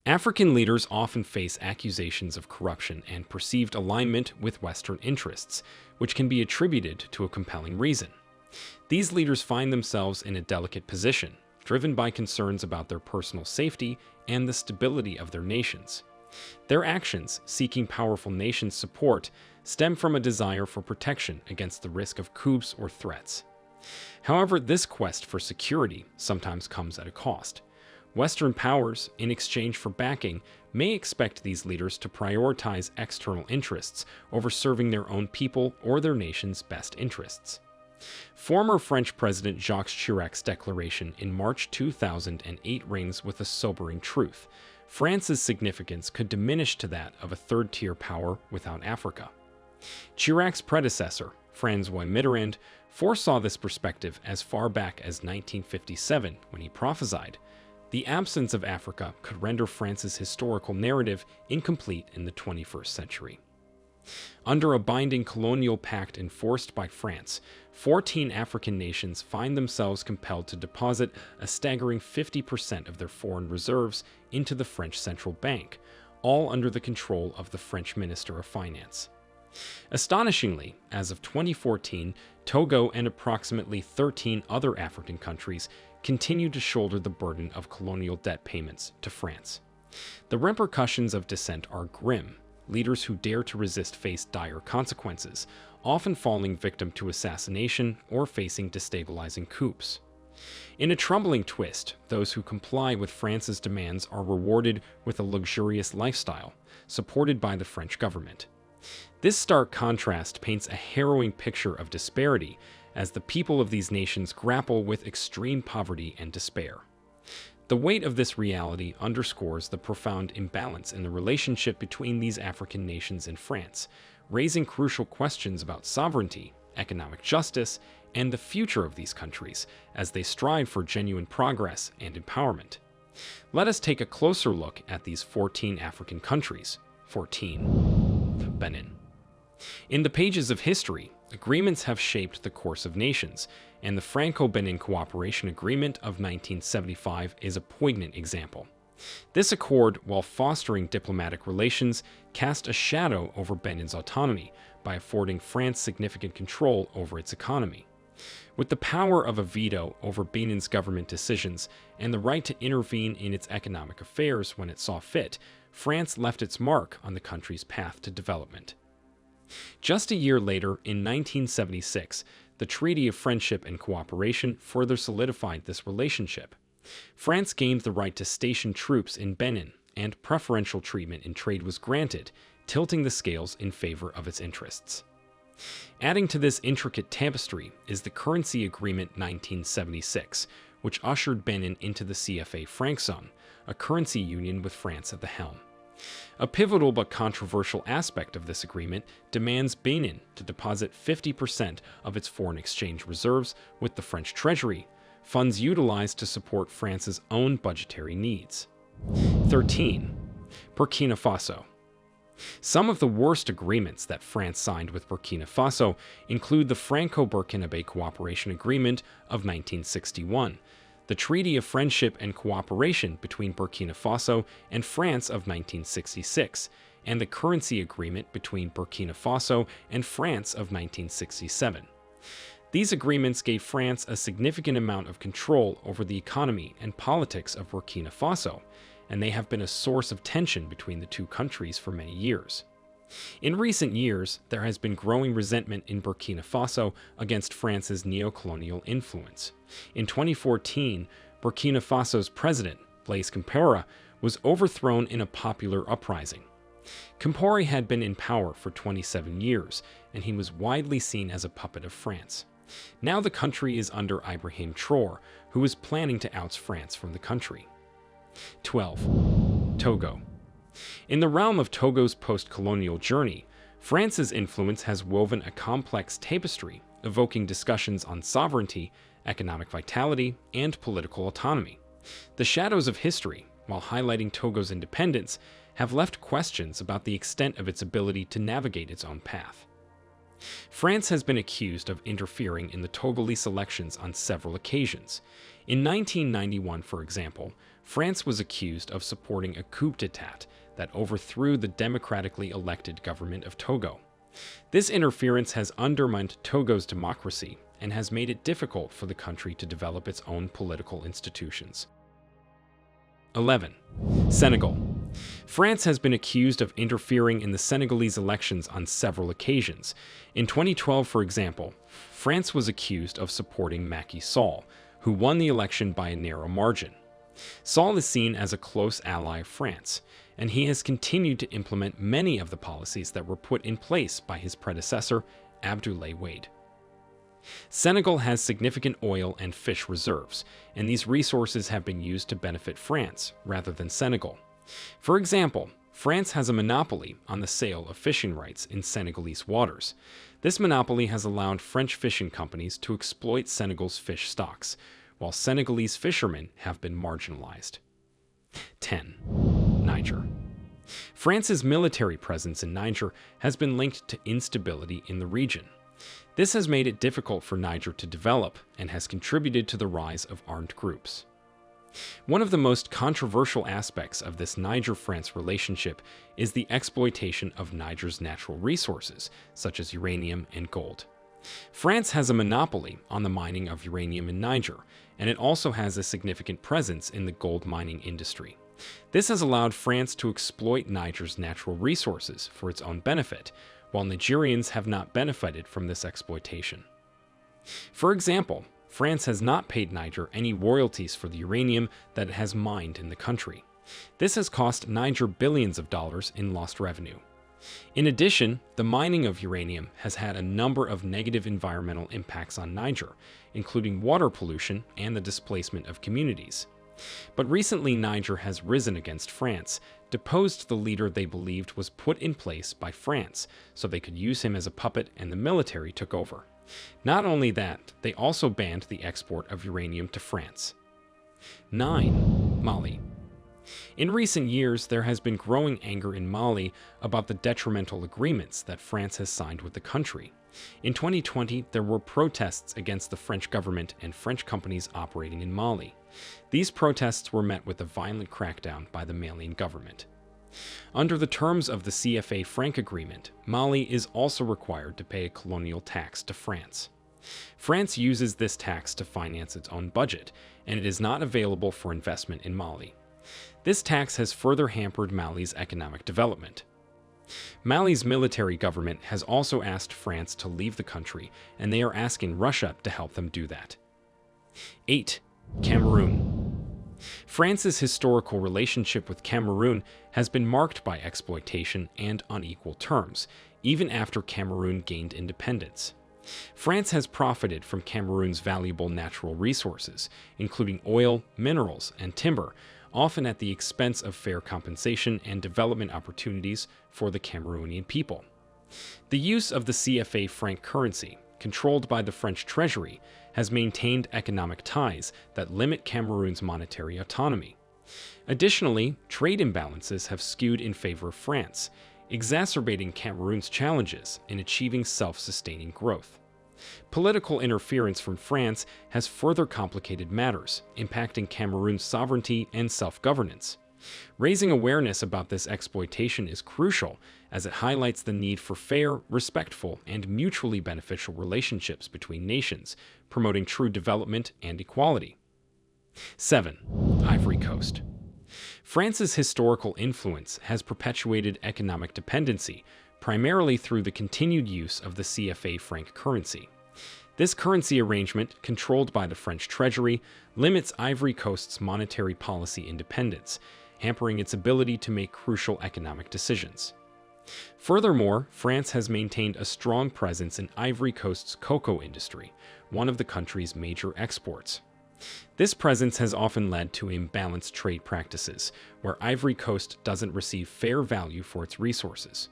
African leaders often face accusations of corruption and perceived alignment with Western interests, which can be attributed to a compelling reason. These leaders find themselves in a delicate position, driven by concerns about their personal safety and the stability of their nations. Their actions, seeking powerful nations' support, stem from a desire for protection against the risk of coups or threats. However, this quest for security sometimes comes at a cost. Western powers, in exchange for backing, may expect these leaders to prioritize external interests over serving their own people or their nation's best interests. Former French President Jacques Chirac's declaration in March 2008 rings with a sobering truth. France's significance could diminish to that of a third-tier power without Africa. Chirac's predecessor, François Mitterrand, foresaw this perspective as far back as 1957 when he prophesied, "The absence of Africa could render France's historical narrative incomplete in the 21st century." Under a binding colonial pact enforced by France, 14 African nations find themselves compelled to deposit a staggering 50% of their foreign reserves into the French central bank, all under the control of the French Minister of Finance. Astonishingly, as of 2014, Togo and approximately 13 other African countries continue to shoulder the burden of colonial debt payments to France. The repercussions of dissent are grim. Leaders who dare to resist face dire consequences, often falling victim to assassination or facing destabilizing coups. In a troubling twist, those who comply with France's demands are rewarded with a luxurious lifestyle, supported by the French government. This stark contrast paints a harrowing picture of disparity as the people of these nations grapple with extreme poverty and despair. The weight of this reality underscores the profound imbalance in the relationship between these African nations and France, raising crucial questions about sovereignty, economic justice, and the future of these countries as they strive for genuine progress and empowerment. Let us take a closer look at these 14 African countries. 14. Benin. In the pages of history, agreements have shaped the course of nations, and the Franco-Benin Cooperation Agreement of 1975 is a poignant example. This accord, while fostering diplomatic relations, cast a shadow over Benin's autonomy by affording France significant control over its economy. With the power of a veto over Benin's government decisions and the right to intervene in its economic affairs when it saw fit, France left its mark on the country's path to development. Just a year later, in 1976, the Treaty of Friendship and Cooperation further solidified this relationship. France gained the right to station troops in Benin, and preferential treatment in trade was granted, tilting the scales in favor of its interests. Adding to this intricate tapestry is the Currency Agreement 1976, which ushered Benin into the CFA franc zone, a currency union with France at the helm. A pivotal but controversial aspect of this agreement demands Benin to deposit 50% of its foreign exchange reserves with the French Treasury, funds utilized to support France's own budgetary needs. 13. Burkina Faso. Some of the worst agreements that France signed with Burkina Faso include the Franco-Burkinabe Cooperation Agreement of 1961, the Treaty of Friendship and Cooperation between Burkina Faso and France of 1966, and the Currency Agreement between Burkina Faso and France of 1967. These agreements gave France a significant amount of control over the economy and politics of Burkina Faso, and they have been a source of tension between the two countries for many years. In recent years, there has been growing resentment in Burkina Faso against France's neo-colonial influence. In 2014, Burkina Faso's president, Blaise Compaoré, was overthrown in a popular uprising. Compaoré had been in power for 27 years, and he was widely seen as a puppet of France. Now the country is under Ibrahim Traoré, who is planning to oust France from the country. 12. Togo. In the realm of Togo's post-colonial journey, France's influence has woven a complex tapestry, evoking discussions on sovereignty, economic vitality, and political autonomy. The shadows of history, while highlighting Togo's independence, have left questions about the extent of its ability to navigate its own path. France has been accused of interfering in the Togolese elections on several occasions. In 1991, for example, France was accused of supporting a coup d'etat that overthrew the democratically elected government of Togo. This interference has undermined Togo's democracy and has made it difficult for the country to develop its own political institutions. 11. Senegal. France has been accused of interfering in the Senegalese elections on several occasions. In 2012, for example, France was accused of supporting Macky Sall, who won the election by a narrow margin. Sall is seen as a close ally of France, and he has continued to implement many of the policies that were put in place by his predecessor, Abdoulaye Wade. Senegal has significant oil and fish reserves, and these resources have been used to benefit France rather than Senegal. For example, France has a monopoly on the sale of fishing rights in Senegalese waters. This monopoly has allowed French fishing companies to exploit Senegal's fish stocks, while Senegalese fishermen have been marginalized. 10. Niger. France's military presence in Niger has been linked to instability in the region. This has made it difficult for Niger to develop and has contributed to the rise of armed groups. One of the most controversial aspects of this Niger-France relationship is the exploitation of Niger's natural resources, such as uranium and gold. France has a monopoly on the mining of uranium in Niger, and it also has a significant presence in the gold mining industry. This has allowed France to exploit Niger's natural resources for its own benefit, while Nigerians have not benefited from this exploitation. For example, France has not paid Niger any royalties for the uranium that it has mined in the country. This has cost Niger billions of dollars in lost revenue. In addition, the mining of uranium has had a number of negative environmental impacts on Niger, including water pollution and the displacement of communities. But recently, Niger has risen against France, deposed the leader they believed was put in place by France, so they could use him as a puppet, and the military took over. Not only that, they also banned the export of uranium to France. 9. Mali. In recent years, there has been growing anger in Mali about the detrimental agreements that France has signed with the country. In 2020, there were protests against the French government and French companies operating in Mali. These protests were met with a violent crackdown by the Malian government. Under the terms of the CFA franc agreement, Mali is also required to pay a colonial tax to France. France uses this tax to finance its own budget, and it is not available for investment in Mali. This tax has further hampered Mali's economic development. Mali's military government has also asked France to leave the country, and they are asking Russia to help them do that. 8. Cameroon. France's historical relationship with Cameroon has been marked by exploitation and unequal terms, even after Cameroon gained independence. France has profited from Cameroon's valuable natural resources, including oil, minerals, and timber, often at the expense of fair compensation and development opportunities for the Cameroonian people. The use of the CFA franc currency, controlled by the French treasury, has maintained economic ties that limit Cameroon's monetary autonomy. Additionally, trade imbalances have skewed in favor of France, exacerbating Cameroon's challenges in achieving self-sustaining growth. Political interference from France has further complicated matters, impacting Cameroon's sovereignty and self-governance. Raising awareness about this exploitation is crucial, as it highlights the need for fair, respectful, and mutually beneficial relationships between nations, promoting true development and equality. 7. Ivory Coast. France's historical influence has perpetuated economic dependency, primarily through the continued use of the CFA franc currency. This currency arrangement, controlled by the French treasury, limits Ivory Coast's monetary policy independence, hampering its ability to make crucial economic decisions. Furthermore, France has maintained a strong presence in Ivory Coast's cocoa industry, one of the country's major exports. This presence has often led to imbalanced trade practices, where Ivory Coast doesn't receive fair value for its resources.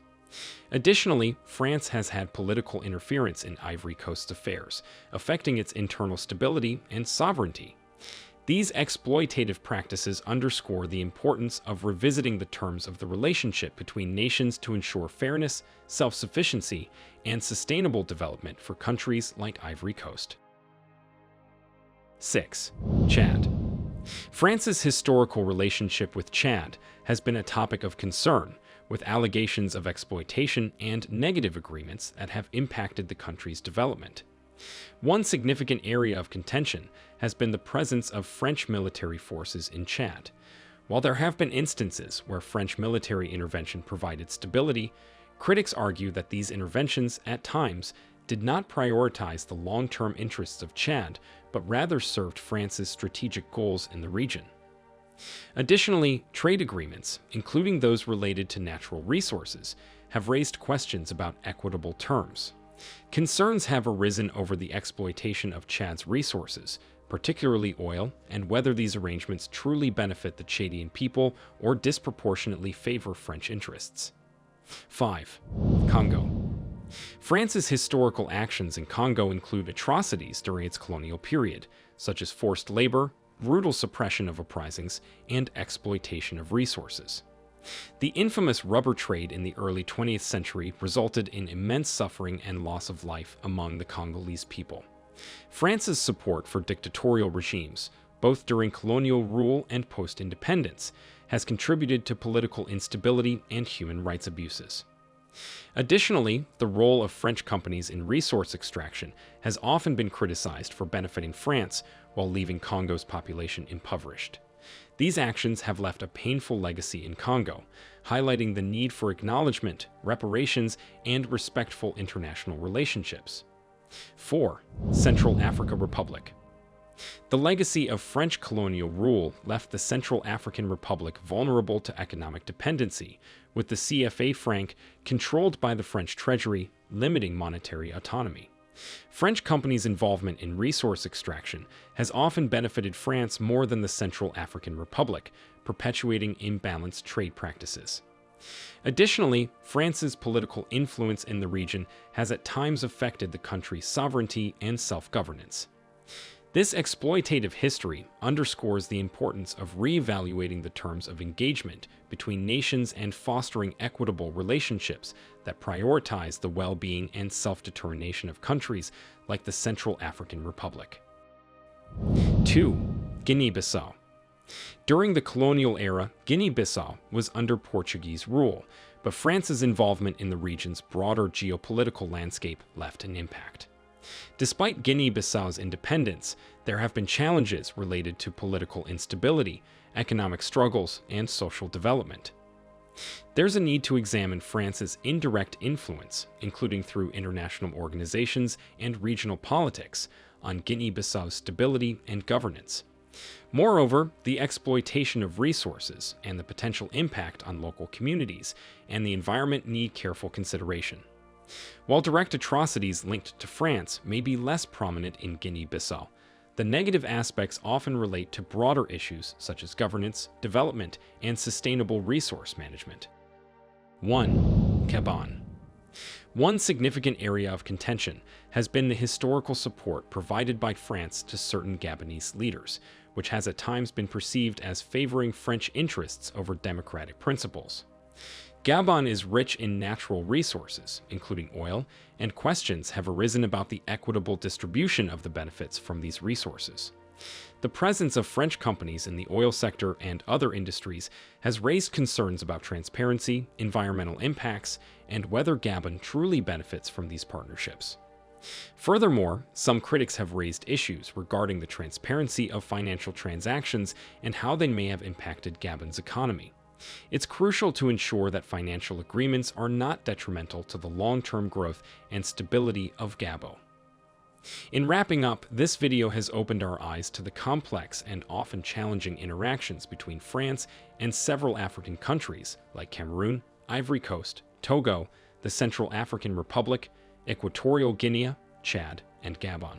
Additionally, France has had political interference in Ivory Coast's affairs, affecting its internal stability and sovereignty. These exploitative practices underscore the importance of revisiting the terms of the relationship between nations to ensure fairness, self-sufficiency, and sustainable development for countries like Ivory Coast. 6. Chad. France's historical relationship with Chad has been a topic of concern, with allegations of exploitation and negative agreements that have impacted the country's development. One significant area of contention has been the presence of French military forces in Chad. While there have been instances where French military intervention provided stability, critics argue that these interventions, at times, did not prioritize the long-term interests of Chad, but rather served France's strategic goals in the region. Additionally, trade agreements, including those related to natural resources, have raised questions about equitable terms. Concerns have arisen over the exploitation of Chad's resources, particularly oil, and whether these arrangements truly benefit the Chadian people or disproportionately favor French interests. 5. Congo. France's historical actions in Congo include atrocities during its colonial period, such as forced labor, brutal suppression of uprisings, and exploitation of resources. The infamous rubber trade in the early 20th century resulted in immense suffering and loss of life among the Congolese people. France's support for dictatorial regimes, both during colonial rule and post-independence, has contributed to political instability and human rights abuses. Additionally, the role of French companies in resource extraction has often been criticized for benefiting France while leaving Congo's population impoverished. These actions have left a painful legacy in Congo, highlighting the need for acknowledgement, reparations, and respectful international relationships. 4. Central Africa Republic. The legacy of French colonial rule left the Central African Republic vulnerable to economic dependency, with the CFA franc controlled by the French treasury, limiting monetary autonomy. French companies' involvement in resource extraction has often benefited France more than the Central African Republic, perpetuating imbalanced trade practices. Additionally, France's political influence in the region has at times affected the country's sovereignty and self-governance. This exploitative history underscores the importance of reevaluating the terms of engagement between nations and fostering equitable relationships that prioritize the well-being and self-determination of countries like the Central African Republic. 2. Guinea-Bissau. During the colonial era, Guinea-Bissau was under Portuguese rule, but France's involvement in the region's broader geopolitical landscape left an impact. Despite Guinea-Bissau's independence, there have been challenges related to political instability, economic struggles, and social development. There's a need to examine France's indirect influence, including through international organizations and regional politics, on Guinea-Bissau's stability and governance. Moreover, the exploitation of resources and the potential impact on local communities and the environment need careful consideration. While direct atrocities linked to France may be less prominent in Guinea-Bissau, the negative aspects often relate to broader issues such as governance, development, and sustainable resource management. 1. Gabon. One significant area of contention has been the historical support provided by France to certain Gabonese leaders, which has at times been perceived as favoring French interests over democratic principles. Gabon is rich in natural resources, including oil, and questions have arisen about the equitable distribution of the benefits from these resources. The presence of French companies in the oil sector and other industries has raised concerns about transparency, environmental impacts, and whether Gabon truly benefits from these partnerships. Furthermore, some critics have raised issues regarding the transparency of financial transactions and how they may have impacted Gabon's economy. It's crucial to ensure that financial agreements are not detrimental to the long-term growth and stability of Gabon. In wrapping up, this video has opened our eyes to the complex and often challenging interactions between France and several African countries like Cameroon, Ivory Coast, Togo, the Central African Republic, Equatorial Guinea, Chad, and Gabon.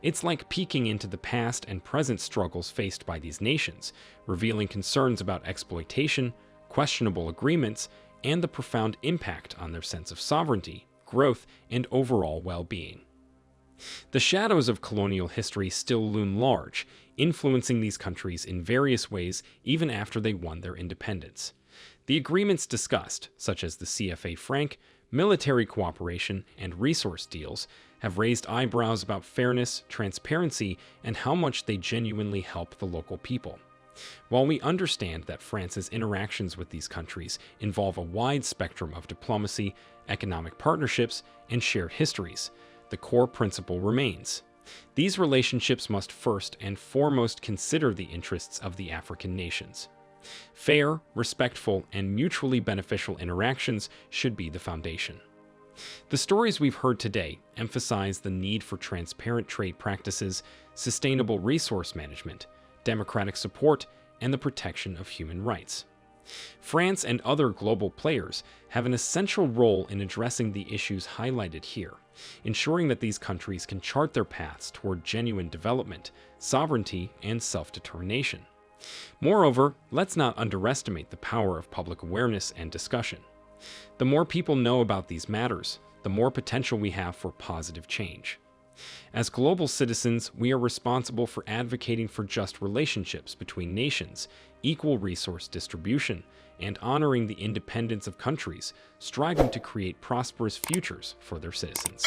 It's like peeking into the past and present struggles faced by these nations, revealing concerns about exploitation, questionable agreements, and the profound impact on their sense of sovereignty, growth, and overall well-being. The shadows of colonial history still loom large, influencing these countries in various ways even after they won their independence. The agreements discussed, such as the CFA franc, military cooperation, and resource deals, have raised eyebrows about fairness, transparency, and how much they genuinely help the local people. While we understand that France's interactions with these countries involve a wide spectrum of diplomacy, economic partnerships, and shared histories, the core principle remains. These relationships must first and foremost consider the interests of the African nations. Fair, respectful, and mutually beneficial interactions should be the foundation. The stories we've heard today emphasize the need for transparent trade practices, sustainable resource management, democratic support, and the protection of human rights. France and other global players have an essential role in addressing the issues highlighted here, ensuring that these countries can chart their paths toward genuine development, sovereignty, and self-determination. Moreover, let's not underestimate the power of public awareness and discussion. The more people know about these matters, the more potential we have for positive change. As global citizens, we are responsible for advocating for just relationships between nations, equal resource distribution, and honoring the independence of countries, striving to create prosperous futures for their citizens.